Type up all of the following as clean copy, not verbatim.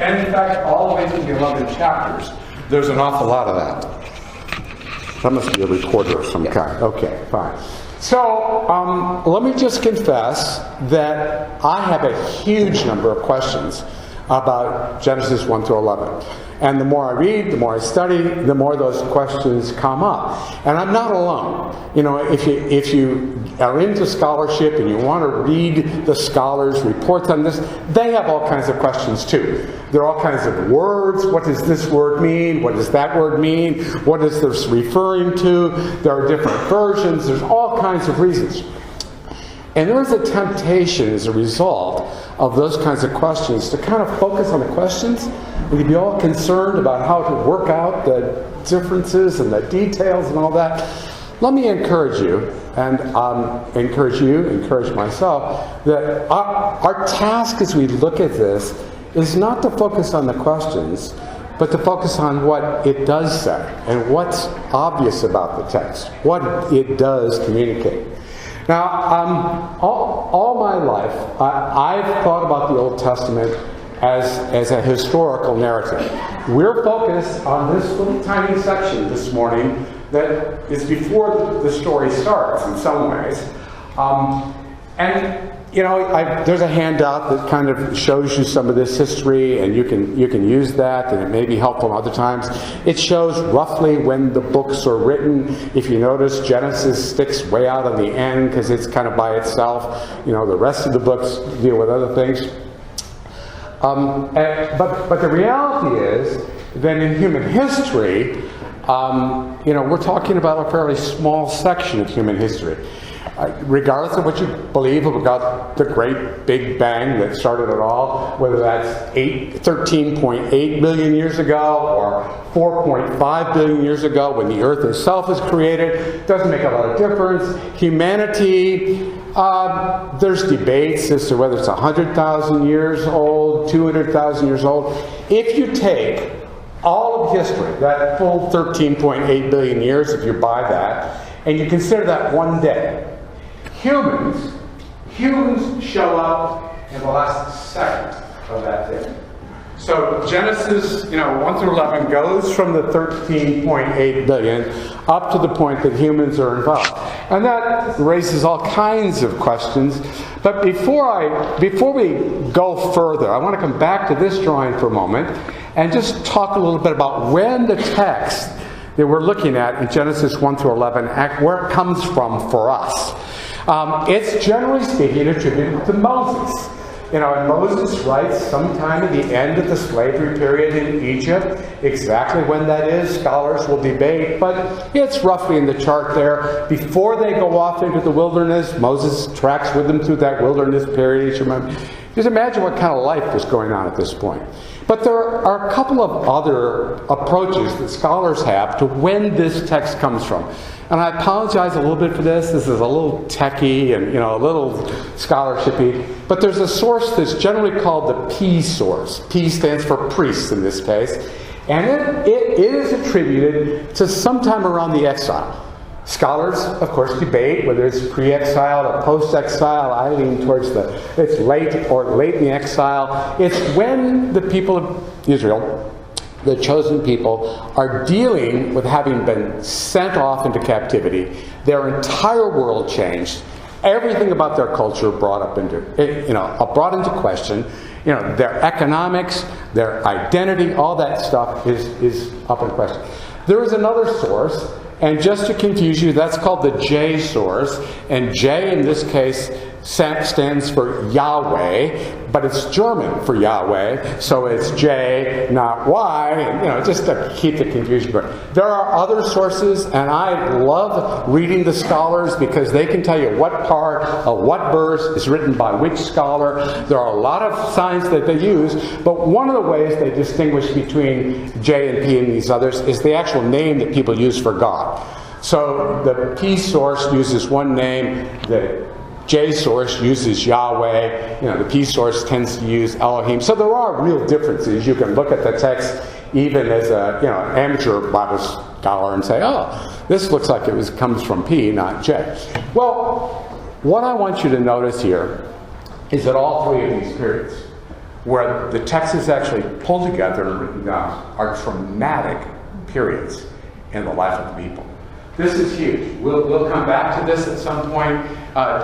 And in fact, all the way through the 11 chapters, there's an awful lot of that. That must be a recorder of some kind. Okay, fine. So, let me just confess that I have a huge number of questions about Genesis 1 through 11. And the more I read, the more I study, the more those questions come up. And I'm not alone. You know, if you are into scholarship and you want to read the scholars' reports on this, they have all kinds of questions too. There are all kinds of words. What does this word mean? What does that word mean? What is this referring to? There are different versions. There's all kinds of reasons. And there is a temptation as a result of those kinds of questions to kind of focus on the questions and to be all concerned about how to work out the differences and the details and all that. Let me encourage you, and encourage myself, that our task as we look at this is not to focus on the questions, but to focus on what it does say and what's obvious about the text, what it does communicate. Now, all my life, I've thought about the Old Testament as a historical narrative. We're focused on this little tiny section this morning that is before the story starts in some ways. And you know, there's a handout that kind of shows you some of this history, and you can use that, and it may be helpful other times. It shows roughly when the books are written. If you notice, Genesis sticks way out on the end because it's kind of by itself. You know, the rest of the books deal with other things. But the reality is that in human history, you know, we're talking about a fairly small section of human history. Regardless of what you believe about the great Big Bang that started it all, whether that's 13.8 billion years ago or 4.5 billion years ago when the Earth itself was created, doesn't make a lot of difference. Humanity, there's debates as to whether it's 100,000 years old, 200,000 years old. If you take all of history, that full 13.8 billion years, if you buy that, and you consider that one day, humans show up in the last second of that day. So Genesis, 1 through 11 goes from the 13.8 billion up to the point that humans are involved. And that raises all kinds of questions. But before we go further, I want to come back to this drawing for a moment and just talk a little bit about when the text that we're looking at in Genesis 1 through 11, where it comes from for us. It's generally speaking attributed to Moses. And Moses writes sometime at the end of the slavery period in Egypt. Exactly when that is, scholars will debate, but it's roughly in the chart there. Before they go off into the wilderness, Moses tracks with them through that wilderness period. Just imagine what kind of life was going on at this point. But there are a couple of other approaches that scholars have to when this text comes from. And I apologize a little bit for this. This is a little techy and a little scholarshipy. But there's a source that's generally called the P source. P stands for priest in this case. And it is attributed to sometime around the exile. Scholars, of course, debate whether it's pre-exile or post-exile. I lean towards it's late in the exile. It's when the people of Israel, the chosen people, are dealing with having been sent off into captivity. Their entire world changed. Everything about their culture brought into question. Their economics, their identity, all that stuff is up in question. There is another source. And just to confuse you, that's called the J source. And J in this case stands for Yahweh, but it's German for Yahweh, so it's J, not Y, just to keep the confusion going. There are other sources, and I love reading the scholars because they can tell you what part of what verse is written by which scholar. There are a lot of signs that they use, but one of the ways they distinguish between J and P and these others is the actual name that people use for God. So the P source uses one name, the J source uses Yahweh, the P source tends to use Elohim. So there are real differences. You can look at the text even as an amateur Bible scholar and say, oh, this looks like it comes from P, not J. Well, what I want you to notice here is that all three of these periods where the text is actually pulled together and written down, are traumatic periods in the life of the people. This is huge. We'll come back to this at some point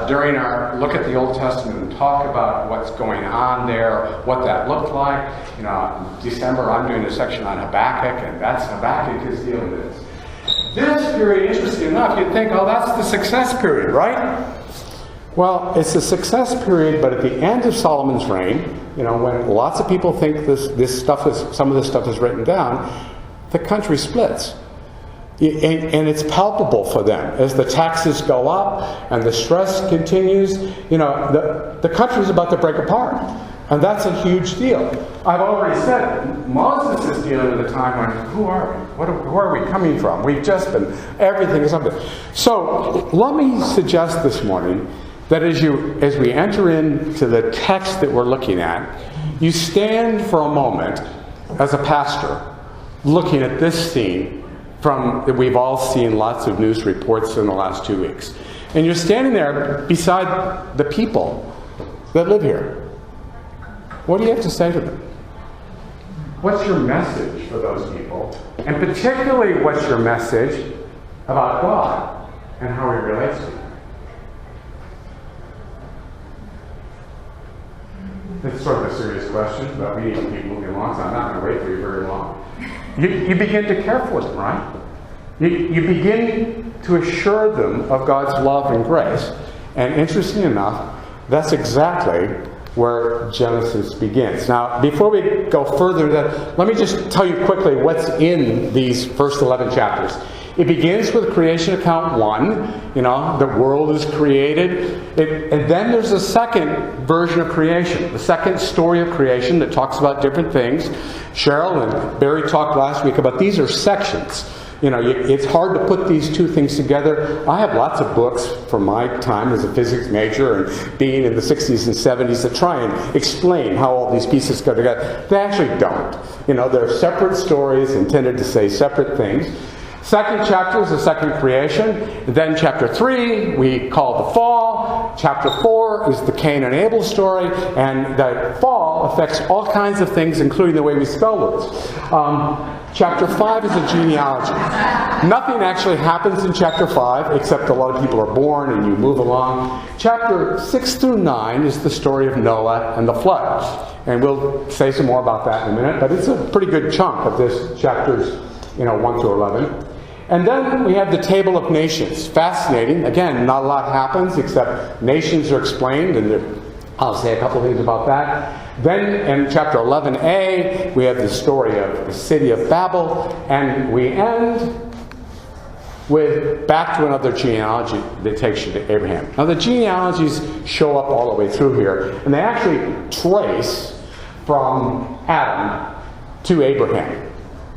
during our look at the Old Testament and talk about what's going on there, what that looked like. You know, in December I'm doing a section on Habakkuk, and that's Habakkuk is dealing with this. This period, interesting enough, you'd think, oh, that's the success period, right? Well, it's a success period, but at the end of Solomon's reign, you know, when lots of people think some of this stuff is written down, the country splits. And it's palpable for them as the taxes go up and the stress continues. You know, the country's about to break apart, and that's a huge deal. I've already said Moses is dealing with a time when who are we? Where are we coming from? We've just been everything is something. So let me suggest this morning that as we enter into the text that we're looking at, you stand for a moment as a pastor looking at this scene that we've all seen lots of news reports in the last 2 weeks. And you're standing there beside the people that live here. What do you have to say to them? What's your message for those people? And particularly, what's your message about God and how He relates to you? It's sort of a serious question, but we need to keep moving along, so I'm not going to wait for you very long. You begin to care for them, right? You begin to assure them of God's love and grace. And interesting enough, that's exactly where Genesis begins. Now, before we go further, let me just tell you quickly what's in these first 11 chapters. It begins with creation account 1. You know, the world is created. And then there's a second version of creation, the second story of creation that talks about different things. Cheryl and Barry talked last week about these are sections. You know, it's hard to put these two things together. I have lots of books from my time as a physics major and being in the 60s and 70s that try and explain how all these pieces go together. They actually don't. You know, they're separate stories intended to say separate things. Second chapter is the second creation. Then chapter 3 we call the fall. Chapter 4 is the Cain and Abel story. And the fall affects all kinds of things, including the way we spell words. Chapter 5 is a genealogy. Nothing actually happens in chapter 5, except a lot of people are born and you move along. Chapter 6 through 9 is the story of Noah and the flood. And we'll say some more about that in a minute, but it's a pretty good chunk of this chapters 1 through 11. And then we have the Table of Nations. Fascinating. Again, not a lot happens except nations are explained, and I'll say a couple of things about that. Then in chapter 11a, we have the story of the city of Babel, and we end with back to another genealogy that takes you to Abraham. Now the genealogies show up all the way through here, and they actually trace from Adam to Abraham.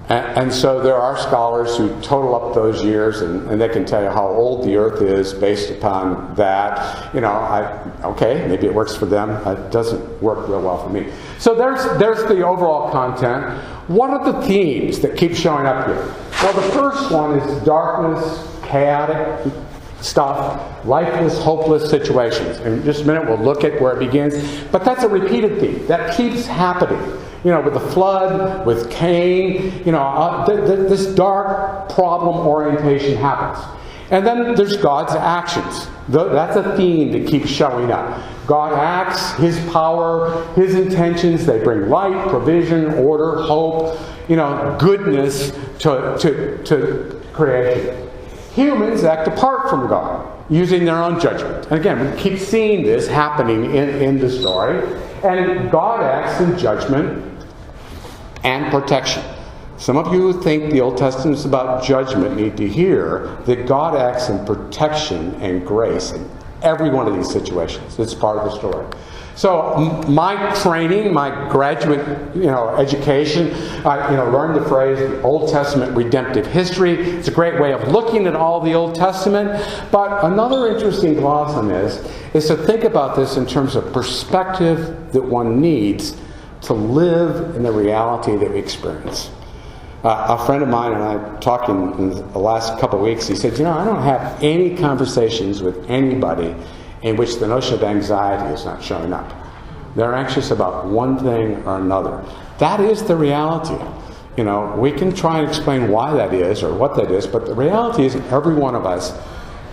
And so there are scholars who total up those years, and they can tell you how old the earth is based upon that. You know, okay, maybe it works for them. It doesn't work real well for me. So there's the overall content. What are the themes that keep showing up here? Well, the first one is darkness, chaotic stuff, lifeless, hopeless situations. In just a minute, we'll look at where it begins. But that's a repeated theme. That keeps happening. You know, with the flood, with Cain, this dark problem orientation happens. And then there's God's actions. That's a theme that keeps showing up. God acts, His power, His intentions, they bring light, provision, order, hope, goodness to creation. Humans act apart from God, using their own judgment. And again, we keep seeing this happening in the story. And God acts in judgment and protection. Some of you who think the Old Testament is about judgment need to hear that God acts in protection and grace in every one of these situations. It's part of the story. So my training, my graduate education, learned the phrase the Old Testament redemptive history. It's a great way of looking at all the Old Testament. But another interesting gloss on this is to think about this in terms of perspective that one needs to live in the reality that we experience. A friend of mine and I talking in the last couple of weeks, he said, I don't have any conversations with anybody in which the notion of anxiety is not showing up. They're anxious about one thing or another. That is the reality. We can try and explain why that is or what that is, but the reality is every one of us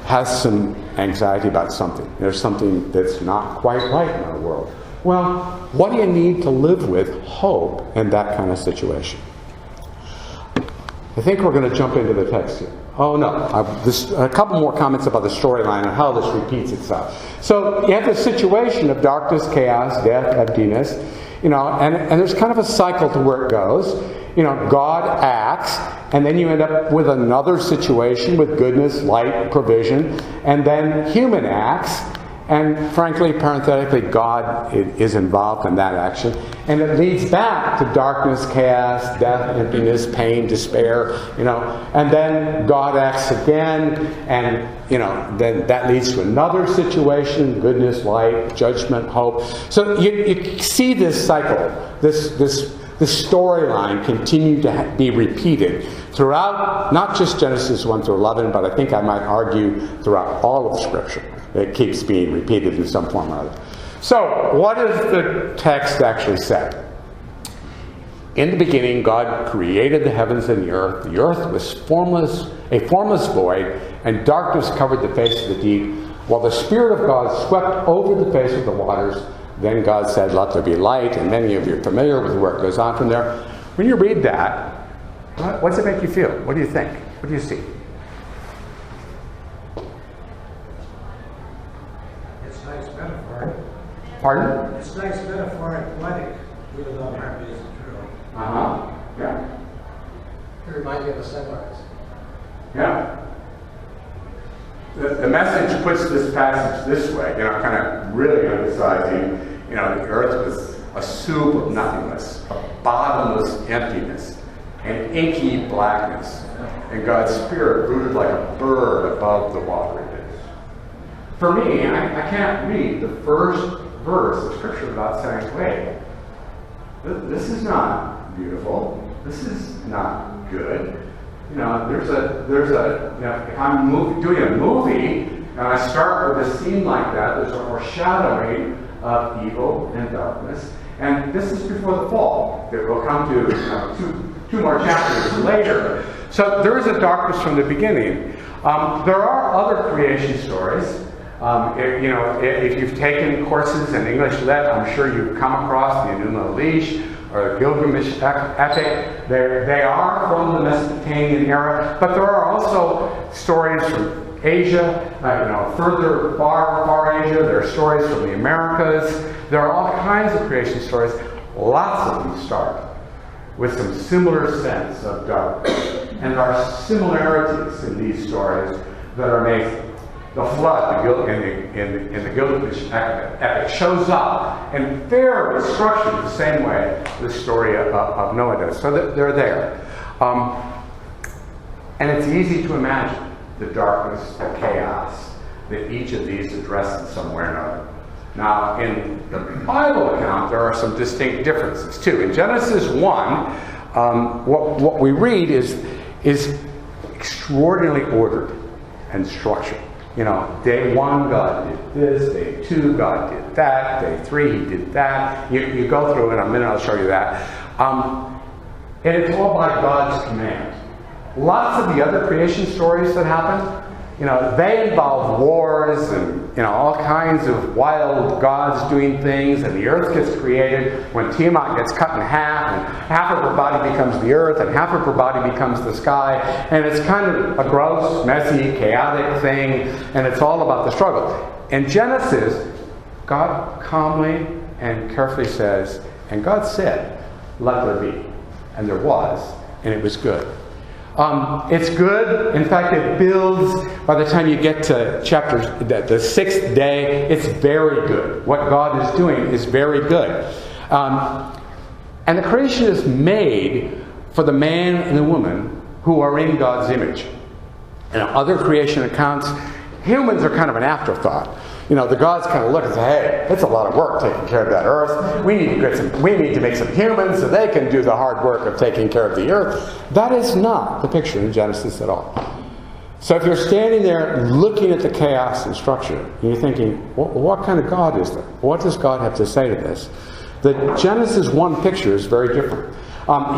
has some anxiety about something. There's something that's not quite right in our world. Well, what do you need to live with hope in that kind of situation? I think we're going to jump into the text here. Oh no, a couple more comments about the storyline and how this repeats itself. So you have this situation of darkness, chaos, death, emptiness, and there's kind of a cycle to where it goes. God acts, and then you end up with another situation with goodness, light, provision, and then human acts, and frankly, parenthetically, God is involved in that action, and it leads back to darkness, chaos, death, emptiness, pain, despair, and then God acts again, and then that leads to another situation, goodness, light, judgment, hope. So you see this cycle, this storyline continue to be repeated throughout, not just Genesis 1 through 11, but I think I might argue throughout all of Scripture. It keeps being repeated in some form or other. So, what does the text actually say? In the beginning, God created the heavens and the earth. The earth was a formless void, and darkness covered the face of the deep, while the Spirit of God swept over the face of the waters. Then God said, "Let there be light," and many of you are familiar with where it goes on from there. When you read that, what does it make you feel? What do you think? What do you see? It's nice metaphor. Pardon? It's nice metaphor and poetic, even though it hardly isn't true. Yeah. It reminds me of a sunrise. Yeah. The message puts this passage this way, kind of really emphasizing, the earth was a soup of nothingness, a bottomless emptiness, an inky blackness, and God's Spirit brooded like a bird above the watery depths. For me, I can't read the first verse of Scripture without saying, wait, this is not beautiful, this is not good. If I'm doing a movie and I start with a scene like that, there's a foreshadowing of evil and darkness. And this is before the fall that we'll come to two more chapters later. So there is a darkness from the beginning. There are other creation stories. If you've taken courses in English Lit, I'm sure you've come across the Enuma Elish or the Gilgamesh epic. They are from the Mesopotamian era, but there are also stories from Asia, further far Asia. There are stories from the Americas. There are all kinds of creation stories. Lots of them start with some similar sense of darkness. And there are similarities in these stories that are amazing. The flood in the Gilgamesh epic shows up and very structured the same way the story of Noah does. So they're there. And it's easy to imagine the darkness, the chaos that each of these address in some way or another. Now, in the Bible account, there are some distinct differences too. In Genesis 1, what we read is extraordinarily ordered and structured. Day 1, God did this. Day 2, God did that. Day 3, He did that. You go through it in a minute, I'll show you that. And it's all by God's command. Lots of the other creation stories that happen, they involve wars and, all kinds of wild gods doing things, and the earth gets created when Tiamat gets cut in half, and half of her body becomes the earth, and half of her body becomes the sky, and it's kind of a gross, messy, chaotic thing, and it's all about the struggle. In Genesis, God calmly and carefully says, and God said, "Let there be." And there was, and it was good. It's good. In fact, it builds. By the time you get to the 6th day, it's very good. What God is doing is very good. And the creation is made for the man and the woman who are in God's image. In other creation accounts, humans are kind of an afterthought. The gods kind of look and say, hey, it's a lot of work taking care of that earth. We need to make some humans so they can do the hard work of taking care of the earth. That is not the picture in Genesis at all. So if you're standing there looking at the chaos and structure, and you're thinking, what kind of God is there? What does God have to say to this? The Genesis 1 picture is very different.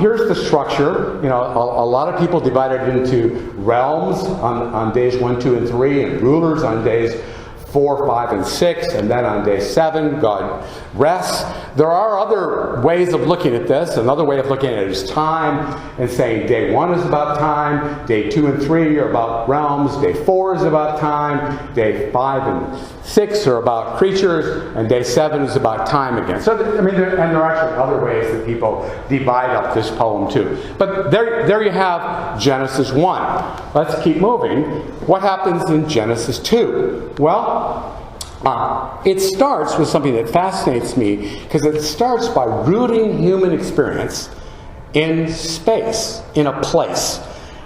Here's the structure. You know, a lot of people divide it into realms on days 1, 2, and 3, and rulers on days 4, 5, and 6, and then on day 7, God rests. There are other ways of looking at this. Another way of looking at it is time, and saying day 1 is about time, day 2 and 3 are about realms, day 4 is about time, day 5 and 6 are about creatures, and day 7 is about time again. So, I mean, there are actually other ways that people divide up this poem too. But there you have Genesis 1. Let's keep moving. What happens in Genesis 2? Well, it starts with something that fascinates me, because it starts by rooting human experience in space, in a place.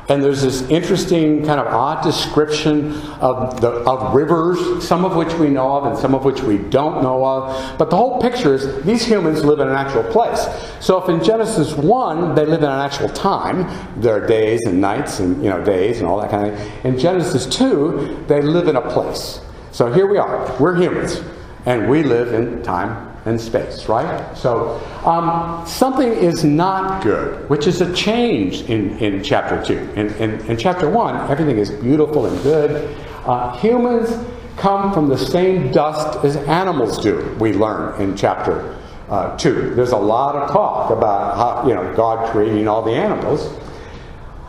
And there's this interesting kind of odd description of rivers, some of which we know of and some of which we don't know of. But the whole picture is these humans live in an actual place. So if in Genesis 1 they live in an actual time, there are days and nights and days and all that kind of thing. In Genesis 2 they live in a place. So here we are. We're humans, and we live in time and space, right? So something is not good, which is a change in chapter 2. In chapter 1, everything is beautiful and good. Humans come from the same dust as animals do, we learn in chapter 2. There's a lot of talk about how, God creating all the animals.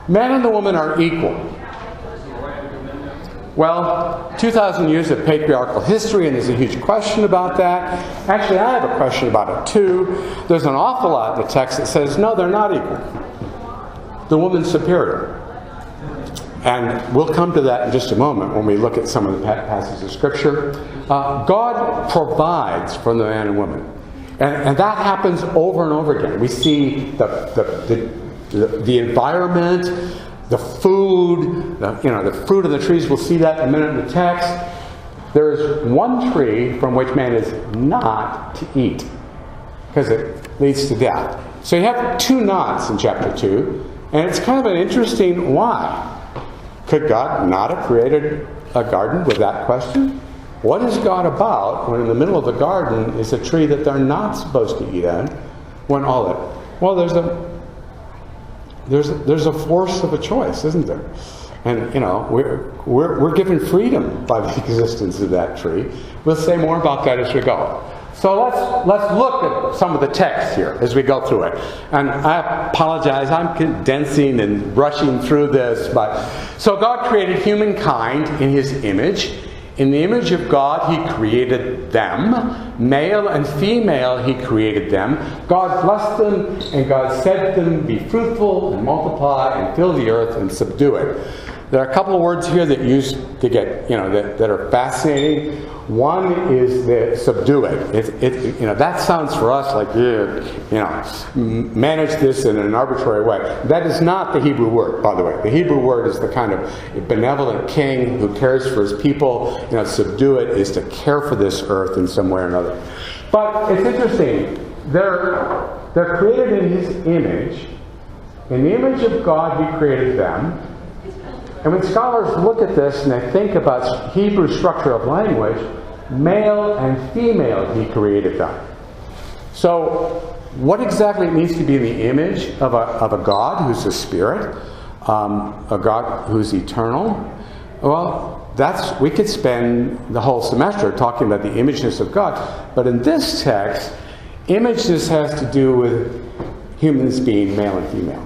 Man and the woman are equal. Well, 2,000 years of patriarchal history, and there's a huge question about that. Actually, I have a question about it too. There's an awful lot in the text that says, no, they're not equal. The woman's superior. And we'll come to that in just a moment when we look at some of the passages of Scripture. God provides for the man and woman. And that happens over and over again. We see the environment, the food, the fruit of the trees. We'll see that in a minute in the text. There is one tree from which man is not to eat, because it leads to death. So you have 2 nots in chapter 2, and it's kind of an interesting why. Could God not have created a garden with that question? What is God about when in the middle of the garden is a tree that they're not supposed to eat in? When all that, well, there's a force of a choice, isn't there? And we're given freedom by the existence of that tree. We'll say more about that as we go. So let's look at some of the text here as we go through it. And I apologize, I'm condensing and rushing through this, so God created humankind in His image. In the image of God, He created them. Male and female, He created them. God blessed them, and God said to them, be fruitful and multiply and fill the earth and subdue it. There are a couple of words here that that are fascinating. One is the subdue it. That sounds for us like, manage this in an arbitrary way. That is not the Hebrew word, by the way. The Hebrew word is the kind of benevolent king who cares for his people. Subdue it is to care for this earth in some way or another. But it's interesting. They're created in His image. In the image of God, He created them. And when scholars look at this and they think about Hebrew structure of language, male and female He created them. So what exactly needs to be in the image of a God who's a spirit, a God who's eternal? Well, we could spend the whole semester talking about the imageness of God. But in this text, imageness has to do with humans being male and female.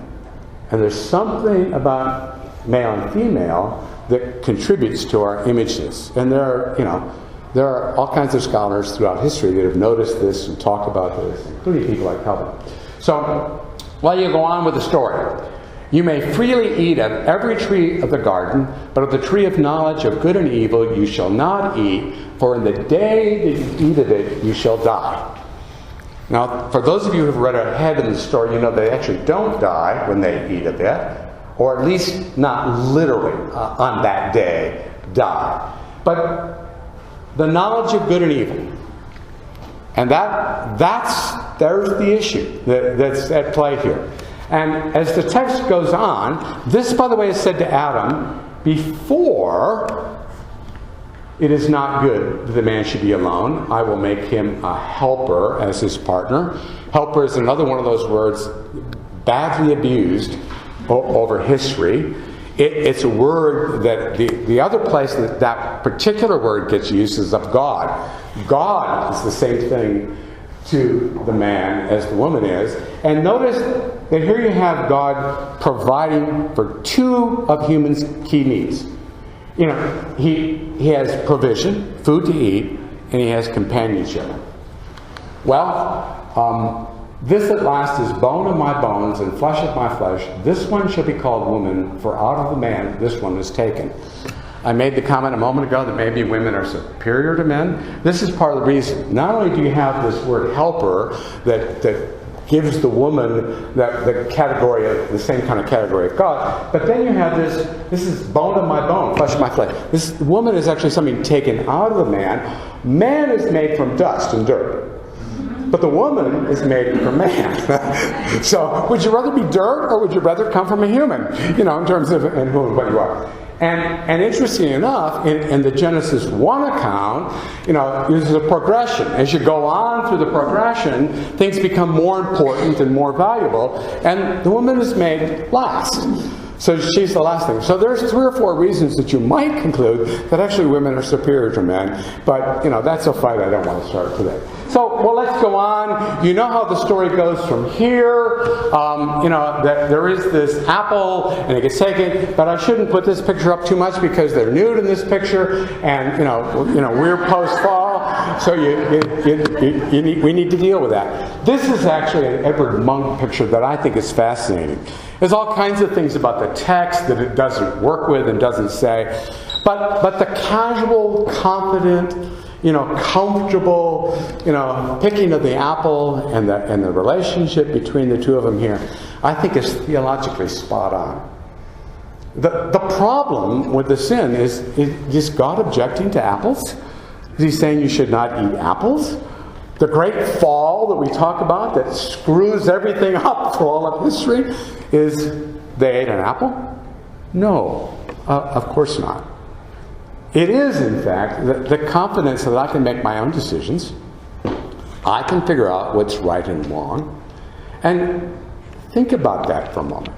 And there's something about male and female that contributes to our imageness. And there are all kinds of scholars throughout history that have noticed this and talked about this, including people like Calvin. So, while you go on with the story, you may freely eat of every tree of the garden, but of the tree of knowledge of good and evil you shall not eat, for in the day that you eat of it you shall die. Now, for those of you who have read ahead in the story, they actually don't die when they eat of it. Or at least not literally on that day die. But the knowledge of good and evil. And there's the issue that's at play here. And as the text goes on, this, by the way, is said to Adam before, it is not good that the man should be alone. I will make him a helper as his partner. Helper is another one of those words badly abused over history. It's a word that the other place that that particular word gets used is of God. God is the same thing to the man as the woman is. And notice that here you have God providing for two of humans' key needs. You know, he has provision, food to eat, and he has companionship. Well, this at last is bone of my bones and flesh of my flesh. This one shall be called woman, for out of the man this one is taken. I made the comment a moment ago that maybe women are superior to men. This is part of the reason. Not only do you have this word helper that gives the woman the category of the same kind of category of God, but then you have this is bone of my bone, flesh of my flesh. This woman is actually something taken out of the man. Man is made from dust and dirt. But the woman is made from man. So, would you rather be dirt or would you rather come from a human? You know, in terms of and who and what you are. And interestingly enough, in the Genesis 1 account, you know, there's a progression. As you go on through the progression, things become more important and more valuable, and the woman is made last. So she's the last thing. So there's 3 or 4 reasons that you might conclude that actually women are superior to men, but, you know, that's a fight I don't want to start today. So, well, let's go on. You know how the story goes from here. You know, that there is this apple, and it gets taken. But I shouldn't put this picture up too much because they're nude in this picture, and you know, we're post-fall, so we need to deal with that. This is actually an Edward Munch picture that I think is fascinating. There's all kinds of things about the text that it doesn't work with and doesn't say, but the casual, confident, you know, comfortable, you know, picking of the apple and the relationship between the two of them here, I think is theologically spot on. The problem with the sin is God objecting to apples? Is he saying you should not eat apples? The great fall that we talk about that screws everything up for all of history is they ate an apple? No, of course not. It is, in fact, the confidence that I can make my own decisions. I can figure out what's right and wrong. And think about that for a moment.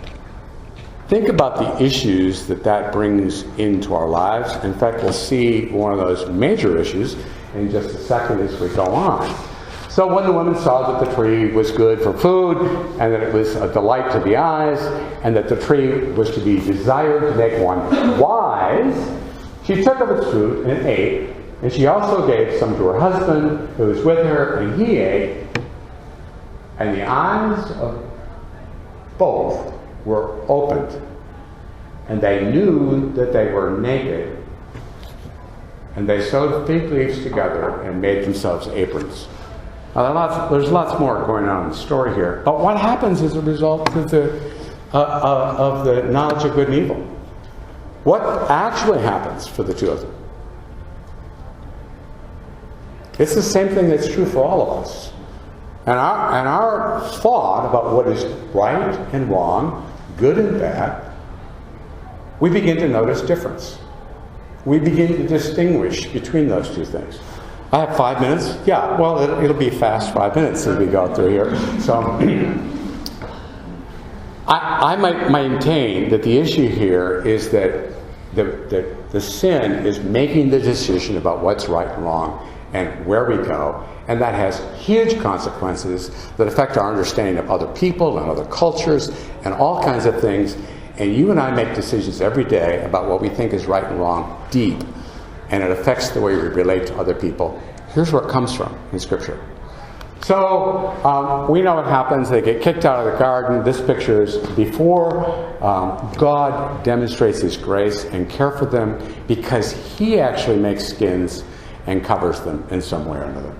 Think about the issues that brings into our lives. In fact, we'll see one of those major issues in just a second as we go on. So when the woman saw that the tree was good for food, and that it was a delight to the eyes, and that the tree was to be desired to make one wise, she took of its fruit and ate, and she also gave some to her husband who was with her, and he ate. And the eyes of both were opened, and they knew that they were naked. And they sewed fig leaves together and made themselves aprons. Now, there's lots more going on in the story here. But what happens as a result of the knowledge of good and evil? What actually happens for the two of them? It's the same thing that's true for all of us. And our thought about what is right and wrong, good and bad, we begin to notice difference. We begin to distinguish between those two things. I have 5 minutes? Yeah, well, it'll be fast 5 minutes as we go through here. So I might maintain that the issue here is that the sin is making the decision about what's right and wrong and where we go, and that has huge consequences that affect our understanding of other people and other cultures and all kinds of things. And you and I make decisions every day about what we think is right and wrong deep, and it affects the way we relate to other people. Here's where it comes from in Scripture. So we know what happens. They get kicked out of the garden. This picture is before God demonstrates His grace and care for them, because He actually makes skins and covers them in some way or another.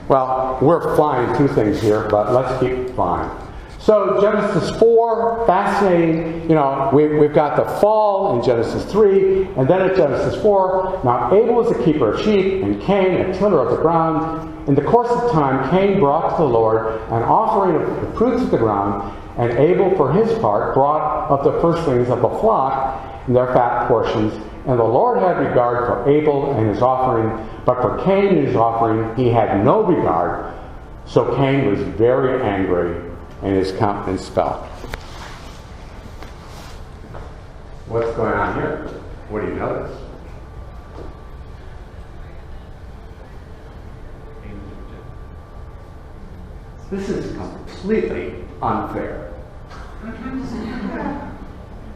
Well, we're flying through things here, but let's keep flying. So Genesis 4, fascinating. You know, we've got the fall in Genesis 3, and then at Genesis 4, now Abel was a keeper of sheep, and Cain a tiller of the ground. In the course of time, Cain brought to the Lord an offering of the fruits of the ground, and Abel, for his part, brought of the firstlings of the flock their fat portions. And the Lord had regard for Abel and his offering, but for Cain and his offering he had no regard. So Cain was very angry, and his countenance fell. What's going on here? What do you notice? This is completely unfair.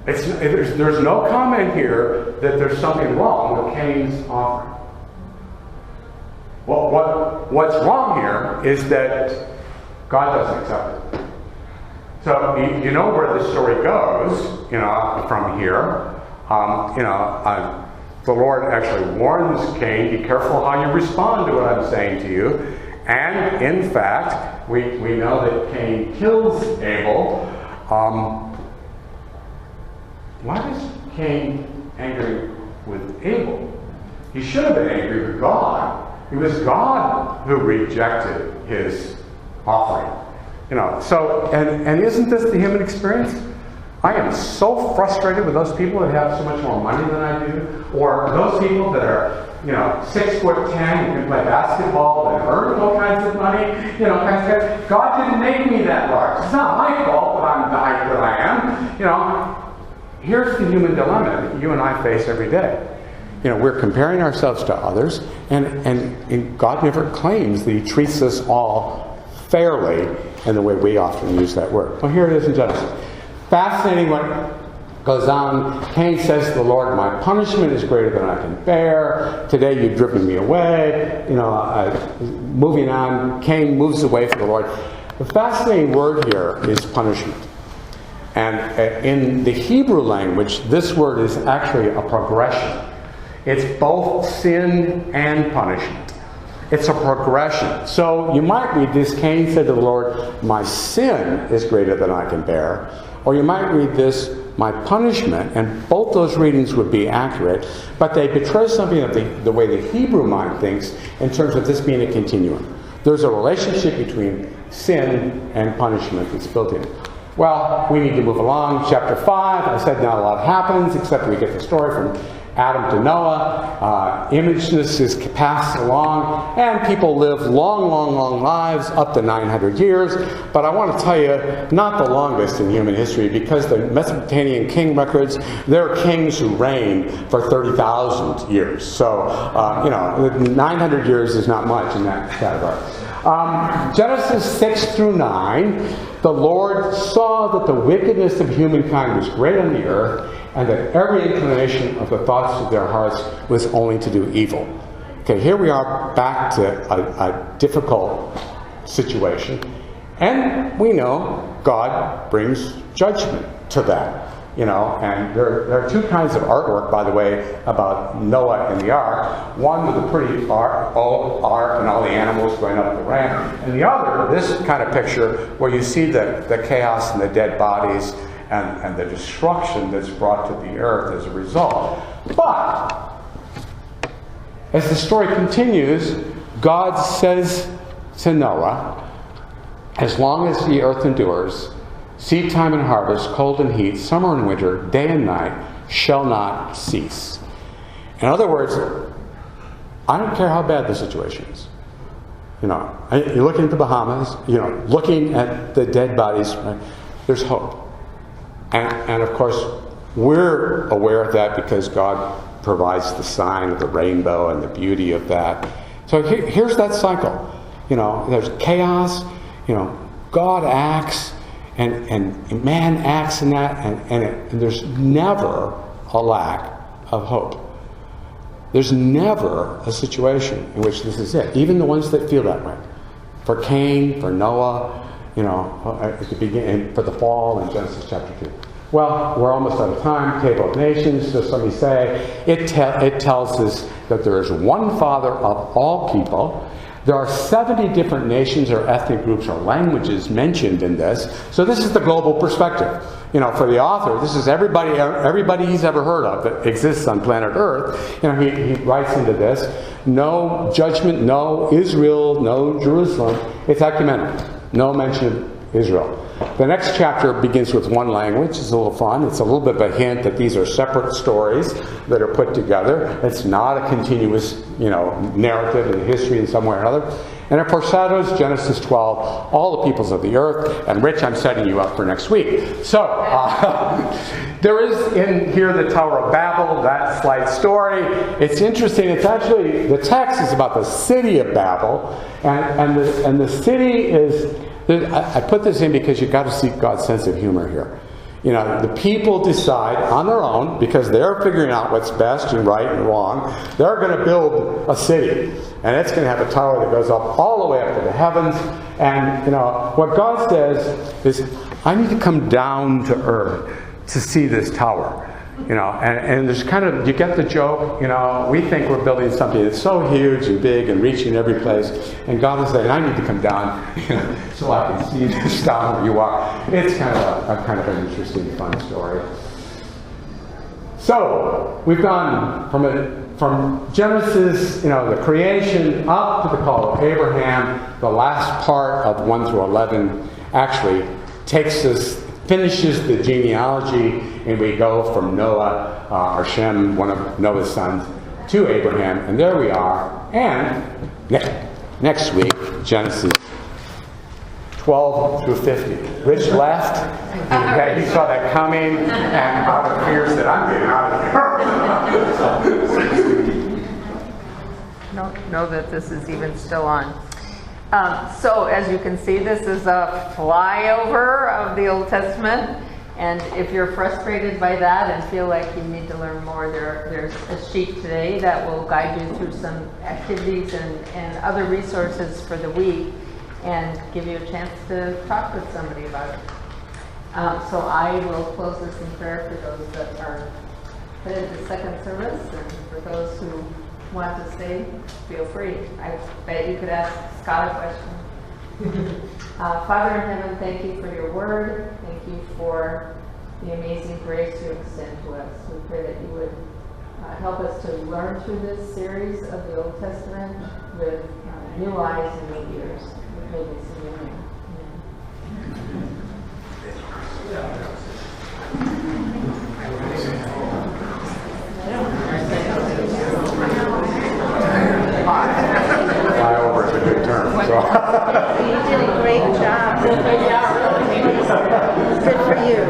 There's no comment here that there's something wrong with Cain's offering. What's wrong here is that God doesn't accept it. So you know where the story goes, from here. The Lord actually warns Cain, be careful how you respond to what I'm saying to you. And in fact, we know that Cain kills Abel. Why is Cain angry with Abel? He should have been angry with God. It was God who rejected his offering. So, and isn't this the human experience? I am so frustrated with those people that have so much more money than I do, or those people that are, 6'10" and can play basketball and earn all kinds of money. God didn't make me that large. It's not my fault that I'm the height that I am. Here's the human dilemma that you and I face every day. We're comparing ourselves to others, and God never claims that He treats us all fairly in the way we often use that word. Well, here it is in Genesis. Fascinating what goes on. Cain says to the Lord, my punishment is greater than I can bear. Today you've driven me away. Moving on, Cain moves away from the Lord. The fascinating word here is punishment. And in the Hebrew language, this word is actually a progression. It's both sin and punishment. It's a progression. So you might read this, Cain said to the Lord, my sin is greater than I can bear. Or you might read this, my punishment, and both those readings would be accurate, but they betray something of the way the Hebrew mind thinks in terms of this being a continuum. There's a relationship between sin and punishment that's built in. Well, we need to move along. Chapter 5, I said not a lot happens, except we get the story from Adam to Noah. Imageness is passed along, and people live long, long, long lives, up to 900 years. But I want to tell you, not the longest in human history, because the Mesopotamian king records, there are kings who reigned for 30,000 years. So, 900 years is not much in that category. Genesis 6 through 9, the Lord saw that the wickedness of humankind was great on the earth, and that every inclination of the thoughts of their hearts was only to do evil. Okay, here we are back to a difficult situation. And we know God brings judgment to that. And there are two kinds of artwork, by the way, about Noah and the ark. One with a pretty ark and all the animals going up the ramp. And the other, this kind of picture, where you see the chaos and the dead bodies and the destruction that's brought to the earth as a result. But, as the story continues, God says to Noah, as long as the earth endures, seed time and harvest, cold and heat, summer and winter, day and night, shall not cease. In other words, I don't care how bad the situation is. You're looking at the Bahamas, looking at the dead bodies, right? There's hope. And of course, we're aware of that because God provides the sign of the rainbow and the beauty of that. So here's that cycle. There's chaos, God acts, and man acts in that, and there's never a lack of hope. There's never a situation in which this is it. Even the ones that feel that way. For Cain, for Noah, at the beginning, for the fall in Genesis chapter 2. Well, we're almost out of time. Table of Nations, just let me say, it tells us that there is one Father of all people. There are 70 different nations or ethnic groups or languages mentioned in this. So this is the global perspective. For the author, this is everybody he's ever heard of that exists on planet Earth. He writes into this. No judgment, no Israel, no Jerusalem. It's ecumenical. No mention of Israel. The next chapter begins with one language. It's a little fun. It's a little bit of a hint that these are separate stories that are put together. It's not a continuous, narrative in history in some way or another. And it foreshadows Genesis 12, all the peoples of the earth. And Rich, I'm setting you up for next week. So, there is in here the Tower of Babel, that slight story. It's interesting. It's actually, the text is about the city of Babel. And the city is, I put this in because you've got to see God's sense of humor here. The people decide on their own, because they're figuring out what's best and right and wrong, they're going to build a city. And it's going to have a tower that goes up all the way up to the heavens. And, what God says is, I need to come down to earth to see this tower. And there's kind of, you get the joke, we think we're building something that's so huge and big and reaching every place. And God is saying, I need to come down so I can see this down where you are. It's kind of an interesting, fun story. So, we've gone from Genesis, the creation, up to the call of Abraham. The last part of 1 through 11 actually finishes the genealogy, and we go from Noah, or Shem, one of Noah's sons, to Abraham, and there we are. And next week, Genesis 12 through 50. Rich left. He saw that coming, and out of fear said, I'm getting out of here. Don't know that this is even still on. So as you can see, this is a flyover of the Old Testament. And if you're frustrated by that and feel like you need to learn more, there's a sheet today that will guide you through some activities and other resources for the week and give you a chance to talk with somebody about it. So I will close this in prayer for those that are headed to second service, and for those who want to stay, feel free. I bet you could ask Scott a question. Father in heaven, thank you for your word. Thank you for the amazing grace you extend to us. We pray that you would help us to learn through this series of the Old Testament with new eyes and new ears. We pray this in your name. Amen. Flyover is a good term. So. You did a great job. Good for you.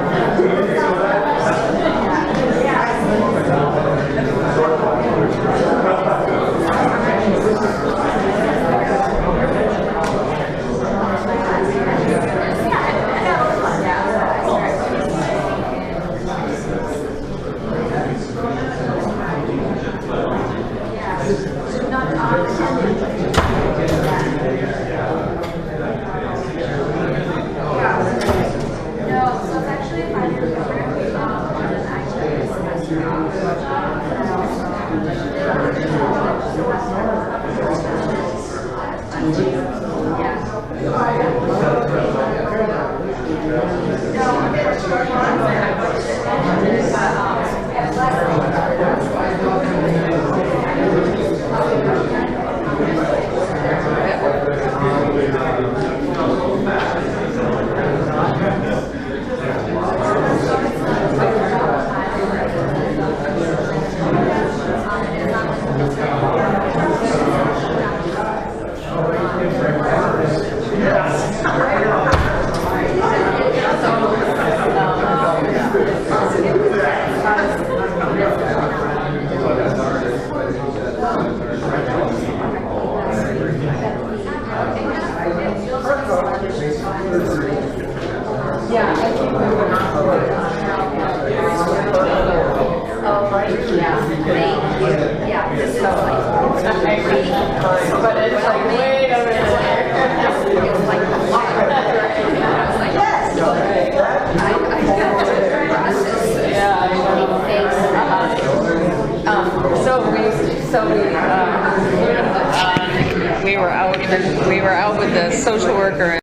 But it's like way over there. It's like a lot. Yes. We were out with the social worker.